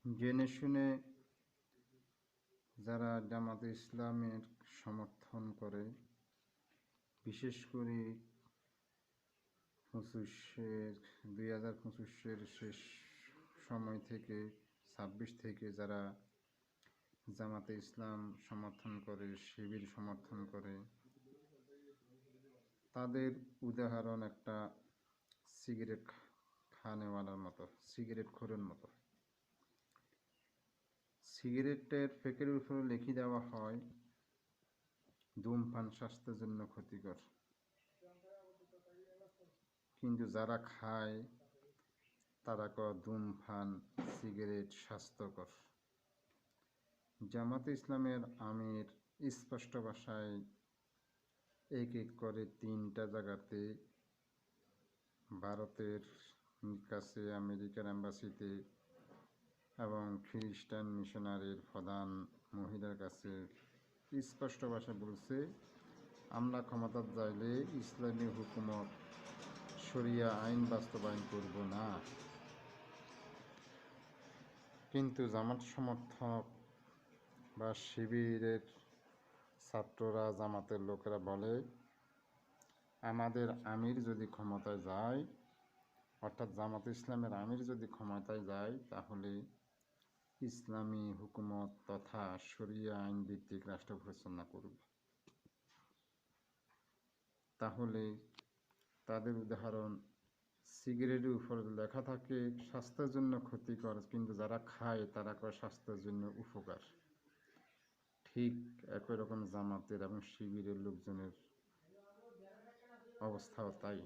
জেনে শুনে যারা জামাতে ইসলামের সমর্থন করে, বিশেষ করে 2025-এর শেষ সময় থেকে 26 থেকে যারা জামাতে ইসলাম সমর্থন করে, শিবির সমর্থন করে, তাদের উদাহরণ একটা সিগারেট খানেওয়ালার মতো, সিগারেট খোরের মতো। সিগারেটের প্যাকেটের উপরে লিখে দেওয়া হয় ধূমপান স্বাস্থ্যের জন্য ক্ষতিকর, কিন্তু যারা খায় তারা কয় ধূমপান সিগারেট স্বাস্থ্যকর। জামাতে ইসলামের আমির স্পষ্ট ভাষায় এক করে 3টা জায়গাতে, ভারতের কাছে, আমেরিকার এম্বাসিতে এবং খ্রিস্টান মিশনারির প্রধান মহিলার কাছে স্পষ্ট ভাষায় বলছে, আমরা ক্ষমতা চাইলে ইসলামী হুকুমত শরিয়া আইন বাস্তবায়ন করব না। কিন্তু জামাত সমর্থক বা শিবিরের ছাত্ররা, জামাতের লোকেরা বলে, আমাদের আমির যদি ক্ষমতায় যায়, অর্থাৎ জামাত ইসলামের আমির যদি ক্ষমতায় যায়, তাহলে ইসলামী হুকুমত তথা শরিয়া আইন ভিত্তিক রাষ্ট্র পরিচালনা করবে। তাহলে তাদের উদাহরণ, সিগারেটের উপরে লেখা থাকে স্বাস্থ্যের জন্য ক্ষতিকর, কিন্তু যারা খায় তারা কয় স্বাস্থ্যের জন্য উপকার। ঠিক একই রকম জামাতের এবং শিবিরের লোকজনের অবস্থাও তাই।